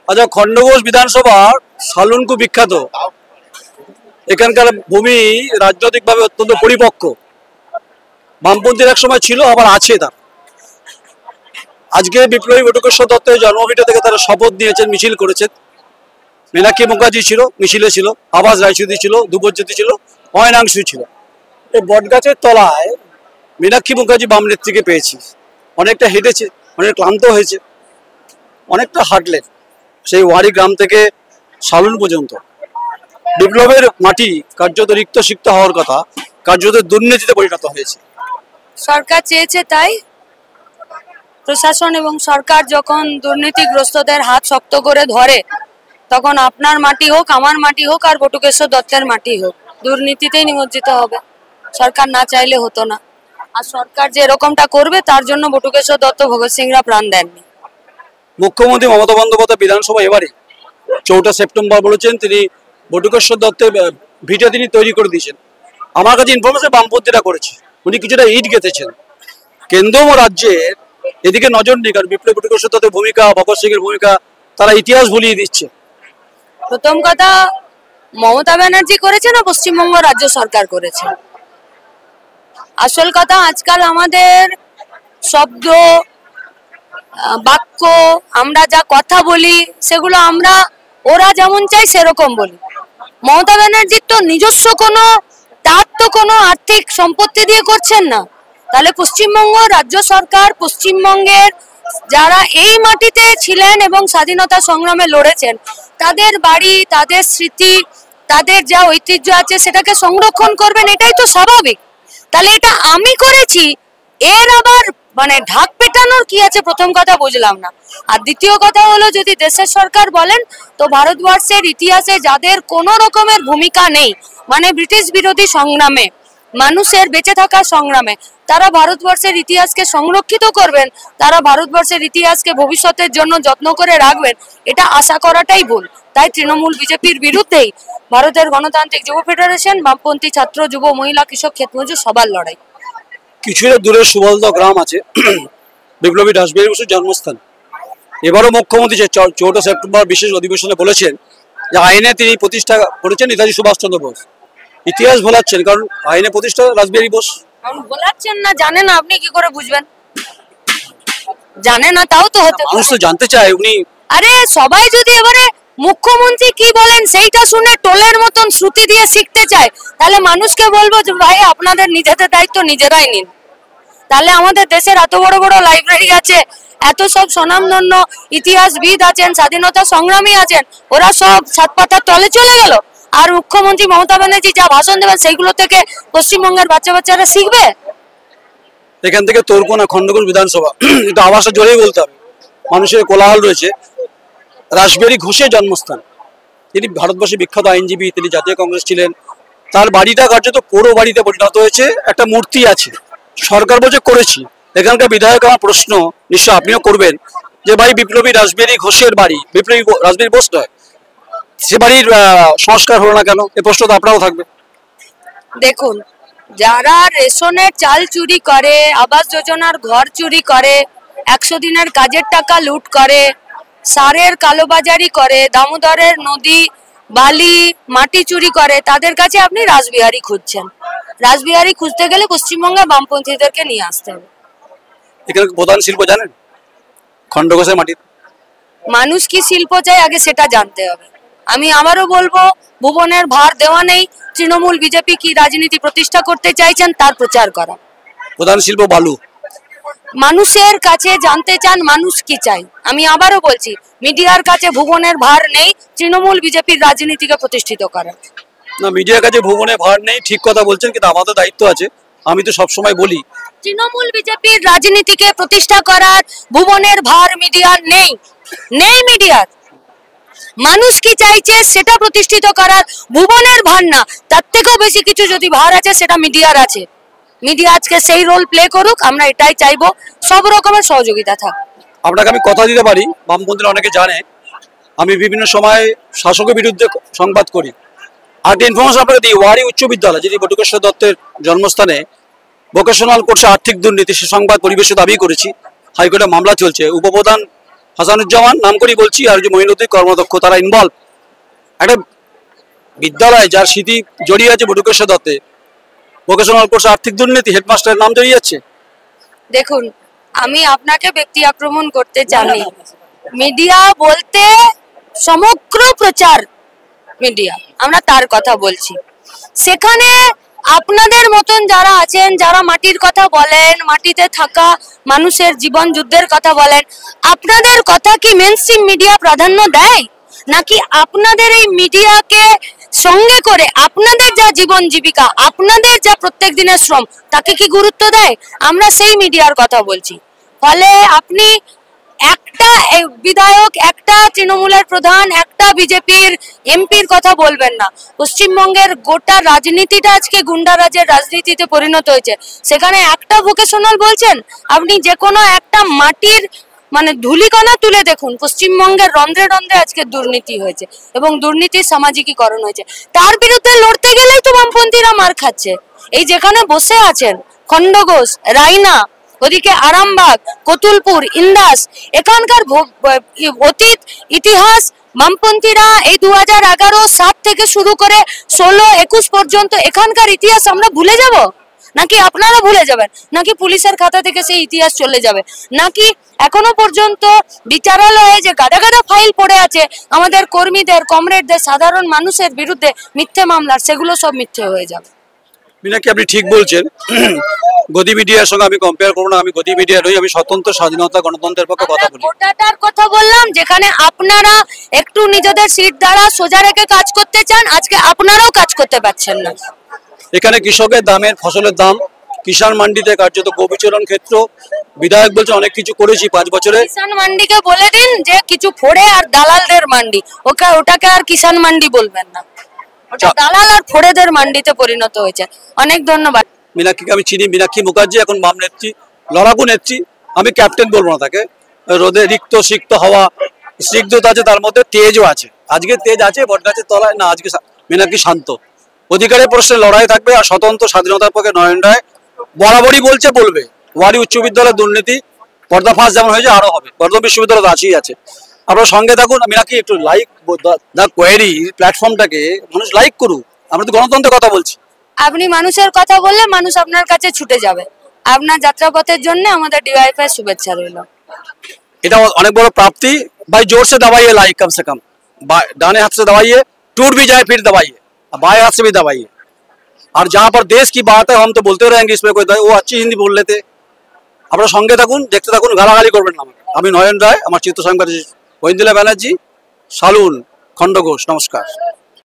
আচ্ছা, খণ্ডঘোষ বিধানসভার সালুন খুব বিখ্যাত। এখানকার ভূমি রাজনৈতিকভাবে অত্যন্ত পরিপক্ক। বামপন্থীর এক সময় ছিল, আবার আছে। তার আজকে বিপ্লবী বটুকেশ্বর দত্তের জন্মভিটা থেকে তারা শপথ নিয়েছেন, মিছিল করেছেন। মীনাক্ষী মুখার্জি ছিল, মিছিলে ছিল, আবাস রায়চৌধুরী ছিল, ধ্রুবজ্যোতি ছিল, অয়নাংশু ছিল। এই বটগাছের তলায় মীনাক্ষী মুখার্জি বাম নেত্রীকে পেয়েছি। অনেকটা হেঁটেছে, অনেক ক্লান্ত হয়েছে, অনেকটা হাঁটলেন সেই ওয়ারি গ্রাম থেকে সালুন পর্যন্ত। বিপ্লবের মাটি কার্যত রিক্ত সিক্ত হওয়ার কথা, কার্যত দুর্নীতিতে পরিণত হয়েছে। সরকার চেয়েছে তাই। প্রশাসন এবং সরকার যখন দুর্নীতিগ্রস্তদের হাত শক্ত করে ধরে, তখন আপনার মাটি হোক, আমার মাটি হোক, আর বটুকেশ্বর দত্তের মাটি হোক, দুর্নীতিতেই নিমজ্জিত হবে। সরকার না চাইলে হতো না। আর সরকার যে এরকমটা করবে তার জন্য বটুকেশ্বর দত্ত, ভগৎ সিংরা প্রাণ দেননি। মুখ্যমন্ত্রী মমতা বন্দ্যোপাধ্যায় বিধানসভা এবারে 4 সেপ্টেম্বর বলেছেন তিনি বটুকেশ্বর দত্তের ভিটা তিনি তৈরি করে দিয়েছেন। আমার কাছে ইনফরমেশন বামপন্থীরা করেছে, উনি কিছুটা ইট গেঁথেছেন। কেন্দ্র ও রাজ্যের এদিকে নজর নেই, কারণ বিপ্লবী বটুকেশ্বর দত্তের ভূমিকা, ভগৎ সিং এর ভূমিকা তারা ইতিহাস ভুলিয়ে দিচ্ছে। প্রথম কথা, মমতা ব্যানার্জি করেছে না পশ্চিমবঙ্গ রাজ্য সরকার করেছে? আসল কথা, আজকাল আমাদের শব্দ বাক্য, আমরা যা কথা বলি সেগুলো আমরা ওরা যেমন চাই সেরকম বলি। মমতা ব্যানার্জির তো নিজস্ব তার তো কোনো আর্থিক সম্পত্তি দিয়ে করছেন না। তাহলে পশ্চিমবঙ্গ রাজ্য সরকার, পশ্চিমবঙ্গের যারা এই মাটিতে ছিলেন এবং স্বাধীনতা সংগ্রামে লড়েছেন, তাদের বাড়ি, তাদের স্মৃতি, তাদের যা ঐতিহ্য আছে সেটাকে সংরক্ষণ করবেন, এটাই তো স্বাভাবিক। তাহলে এটা আমি করেছি, এর আবার ঢাক পেটানোর কি আছে? প্রথম কথা বুঝলাম না। আর দ্বিতীয় কথা হলো, যদি দেশের সরকার বলেন, তো ভারতবর্ষের ইতিহাসে যাদের কোনো রকমের ভূমিকা নেই, ব্রিটিশ বিরোধী সংগ্রামে, মানুষের বেঁচে থাকার সংগ্রামে, তারা ভারতবর্ষের ইতিহাসকে সংরক্ষিত করবেন, তারা ভারতবর্ষের ইতিহাসকে ভবিষ্যতের জন্য যত্ন করে রাখবেন, এটা আশা করাটাই ভুল। তাই তৃণমূল বিজেপির বিরুদ্ধেই ভারতের গণতান্ত্রিক যুব ফেডারেশন, বামপন্থী ছাত্র, যুব, মহিলা, কৃষক, ক্ষেতমজুর সবার লড়াই। কিছুটা দূরে সুবলদা গ্রাম আছে, বিপ্লবী রাসবিহারী বসুর জন্মস্থান। এবারও মুখ্যমন্ত্রী 4 সেপ্টেম্বর বিশেষ অধিবেশনে বলেছেন যে আইনে তিনি প্রতিষ্ঠা করেছেন নেতাজি সুভাষচন্দ্র বোস। ইতিহাস ভোলাচ্ছেন, কারণ আইনে প্রতিষ্ঠা রাসবিহারী বোস। ভোলাচ্ছেন না, জানে না, আপনি কি করে বুঝবেন? জানে না, তাও তো হতে মানুষ তো জানতে চায় উনি। আরে সবাই যদি এবারে মুখ্যমন্ত্রী কি বলেন সেইটা শুনে টোলের মতন শ্রুতি দিয়ে শিখতে চায়, তাহলে মানুষকে বলবো যে ভাই, আপনাদের নিজেদের দায়িত্ব নিজেরাই নিন। তাহলে আমাদের দেশের এত বড় বড় লাইব্রেরি আছে, এত সব স্বনামধন্য ইতিহাসবিদ আছেন, স্বাধীনতা সংগ্রামী আছেন, ওরা সব 7 পাতার তলে চলে গেল। আর মুখ্যমন্ত্রী মমতা ব্যানার্জি যা ভাষণ দেবেন সেইগুলো থেকে পশ্চিমবঙ্গের বাচ্চারা শিখবে। এখান থেকে তোরকোনা খণ্ডঘোষ বিধানসভা, এটা আওয়াজটা জোরেই বলতে হবে, মানুষের কোলাহল রয়েছে। রাসবিহারী ঘোষের জন্মস্থান। তিনি ভারতবর্ষের বিখ্যাত আইনজীবী, তিনি জাতীয় কংগ্রেস ছিলেন। তার বাড়িটা কার্যত পৌর বাড়িতে পরিণত হয়েছে। একটা মূর্তি আছে, সরকার বলছে করেছি। এখানকার বিধায়ক আমার প্রশ্ন, নিশ্চয় আপনিও করবেন, যে ভাই বিপ্লবী রাসবিহারী ঘোষের বাড়ি, বিপ্লবী রাসবিহারী বোস নয়, সে বাড়ির সংস্কার হলো না কেন? এ প্রশ্ন তো আপনারও থাকবে। দেখুন, যারা রেশনের চাল চুরি করে, আবাস যোজনার ঘর চুরি করে, 100 দিনের কাজের টাকা লুট করে, সারের কালোবাজারি করে, দামোদরের নদী বালি মাটি চুরি করে, তাদের কাছে আপনি রাসবিহারী খুঁজছেন। রাসবিহারী খুঁজতে গেলে পশ্চিমবঙ্গে বামপন্থীদেরকে নিয়ে আসতে হবে। এখানে প্রধান শিল্প জানেন? খণ্ডঘোষের মাটি। মানুষ কি শিল্প চায় আগে সেটা জানতে হবে। আমি আবারও বলবো, ভুবনের ভার দেওয়া নেই। তৃণমূল বিজেপি কি রাজনীতি প্রতিষ্ঠা করতে চাইছেন তার প্রচার করা। প্রধান শিল্প বালু। মানুষের কাছে জানতে চান মানুষ কি চাই। আমি আবারও বলছি, মিডিয়ার কাছে ভুবনের ভার নেই তৃণমূল বিজেপির রাজনীতিকে প্রতিষ্ঠিত করার। না, মিডিয়ার কাছে ভুবনের ভার নেই, ঠিক কথা বলছেন, কিন্তু আমাদের দায়িত্ব আছে। আমি তো সবসময় বলি, তৃণমূল বিজেপির রাজনীতিকে প্রতিষ্ঠা করার ভুবনের ভার মিডিয়ার নেই। মিডিয়ার মানুষ কি চাইছে সেটা প্রতিষ্ঠিত করার ভুবনের ভার না, তার থেকেও বেশি কিছু যদি ভার আছে সেটা মিডিয়ার আছে। মিডিয়া আজকে সেই রোল প্লে করুক, আমরা এটাই চাইবো, সব রকমের সহযোগিতা থাক। আপনাকে আমি কথা দিতে পারি, বামপন্থীরা অনেকে জানে আমি বিভিন্ন সময় শাসকের বিরুদ্ধে সংবাদ করি। আর ইনফরমেশন আপনাকে দিই, ওয়ারি উচ্চ বিদ্যালয়, যেটি বটুকেশ্বর দত্তের জন্মস্থানে ভোকেশনাল কোর্সে আর্থিক দুর্নীতি, সে সংবাদ পরিবেশের দাবি করেছি। হাইকোর্টে মামলা চলছে। উপপ্রধান হাসানুজ্জামান নাম করেই বলছি, আর যে মঈনুদ্দিন কর্মদক্ষ, তারা ইনভলভ। একটা বিদ্যালয় যার স্মৃতি জড়িয়ে আছে বটুকেশ্বর দত্তে, ভোকেশনাল কোর্সে আর্থিক দুর্নীতি, হেডমাস্টারের নাম জড়িয়ে যাচ্ছে। দেখুন, আমি আপনাকে ব্যক্তি আক্রমণ করতে চাইনি। মিডিয়া বলতে সমগ্র প্রচার মিডিয়া, আমরা তার কথা বলছি। সেখানে আপনাদের মতন যারা আছেন, যারা মাটির কথা বলেন, মাটিতে থাকা মানুষের জীবন যুদ্ধের কথা বলেন, আপনাদের কথা কি মেইনস্ট্রিম মিডিয়া প্রাধান্য দেয়? নাকি আপনাদের এই মিডিয়াকে সঙ্গে করে আপনাদের যা জীবন জীবিকা, আপনাদের যা প্রত্যেক দিনের শ্রম, তাকে কি গুরুত্ব দেয়? আমরা সেই মিডিয়ার কথা বলছি। ফলে আপনি একটা বিধায়ক, একটা তৃণমূলের প্রধান, একটা বিজেপির এমপির কথা বলবেন না। পশ্চিমবঙ্গের গোটা রাজনীতিটা আজকে গুন্ডারাজের রাজনীতিতে পরিণত হয়েছে। সেখানে একটা ভোকেশনাল বলছেন, আপনি যে কোনো একটা মাটির মানে ধুলিকণা তুলে দেখুন, পশ্চিমবঙ্গের রন্ধ্রে রন্ধ্রে আজকে দুর্নীতি হয়েছে এবং দুর্নীতির সামাজিকীকরণ হয়েছে। তার বিরুদ্ধে লড়তে গেলেই তো বামপন্থীরা মার খাচ্ছে। এই যেখানে বসে আছেন খণ্ডঘোষ, রায়না, ওদিকে আরামবাগ, কতুলপুর, ইন্দাস, এখানকার অতীত ইতিহাস বামপন্থীরা এই 2011-7 থেকে শুরু করে 16-21 পর্যন্ত এখানকার ইতিহাস আমরা ভুলে যাব? নাকি আপনারা ভুলে যাবেন? নাকি পুলিশের খাতা থেকে সেই ইতিহাস চলে যাবে? নাকি এখনো পর্যন্ত বিচারালয়ে যে গাদা গাদা ফাইল পড়ে আছে আমাদের কর্মীদের, কমরেডদের, সাধারণ মানুষের বিরুদ্ধে মিথ্যে মামলার, সেগুলো সব মিথ্যে হয়ে যাবে? মিনাক্ষী, আপনি ঠিক বলছেন। গদি মিডিয়ার সঙ্গে আমি কম্পেয়ার করবো না। আমি গদি মিডিয়া নই, আমি স্বতন্ত্র, স্বাধীনতা, গণতন্ত্রের পক্ষে কথা বলি। গোটাটার কথা বললাম, যেখানে আপনারা একটু নিজেদের সিট দ্বারা সোজা রেখে কাজ করতে চান, আজকে আপনারাও কাজ করতে পারছেন না। এখানে কৃষকের দামের, ফসলের দাম, কিষাণ মান্ডিতে কার্যত গোবিচরণ ক্ষেত্র, বিধায়ক বলছে অনেক কিছু করেছি 5 বছরে। কিষাণ মান্ডিকে বলে দিন যে কিছু ফোড়ে আর দালালদের মান্ডি, ওটাকে আর কিষাণ মান্ডি বলবেন না, ওটা দালাল আর ফোড়েদের মান্ডিতে পরিণত হয়েছে। অনেক ধন্যবাদ। মীনাক্ষীকে আমি চিনি, মীনাক্ষী মুখার্জি এখন বাম নেত্রী, লড়াকু নেত্রী। আমি ক্যাপ্টেন বলবো না তাকে। রোদে রিক্ত সিক্ত হওয়া, স্নিগ্ধতা আছে, তার মধ্যে তেজও আছে। আজকে তেজ আছে বটগাছের তলায় না, আজকে মীনাক্ষী শান্ত। অধিকারের প্রশ্নে লড়াই থাকবে। আর স্বতন্ত্র, স্বাধীনতার পক্ষে নয়ন রায় বরাবরই বলছে, বলবে। ওয়ারি উচ্চ বিদ্যালয়ের দুর্নীতি পর্দাফাঁস যেমন হয়েছে, আরো হবে। বর্ধমান বিশ্ববিদ্যালয় আছেই আছে। আপনার সঙ্গে থাকুন। মীনাক্ষী, একটু লাইক দা কোয়েরি প্ল্যাটফর্মটাকে মানুষ লাইক করুক। আমরা তো গণতন্ত্রের কথা বলছি। আপনি মানুষের কথা বললে মানুষ আপনার কাছে ছুটে যাবে। আপনার যাত্রাপথের জন্য আমাদের ডিওয়াইফাই শুভেচ্ছা রইল। এটা অনেক বড় प्राप्ति। भाई जोर से दबाइए लाइक, कम से कम दाने हाथ से दबाइए, टूट भी जाए फिर दबाइए, बाएं हाथ से भी दबाइए। और जहाँ पर देश की बात है हम तो बोलते रहेंगे, इसमें कोई वो अच्छी हिंदी बोल लेते। আপনারা সঙ্গে থাকুন, দেখতে থাকুন, গালাগালি করবেন না আমাকে। আমি নয়ন রায়, আমার চিত্র সাংবাদিক ঐন্দ্রিলা ব্যানার্জি, সালুন, খণ্ডঘোষ। নমস্কার।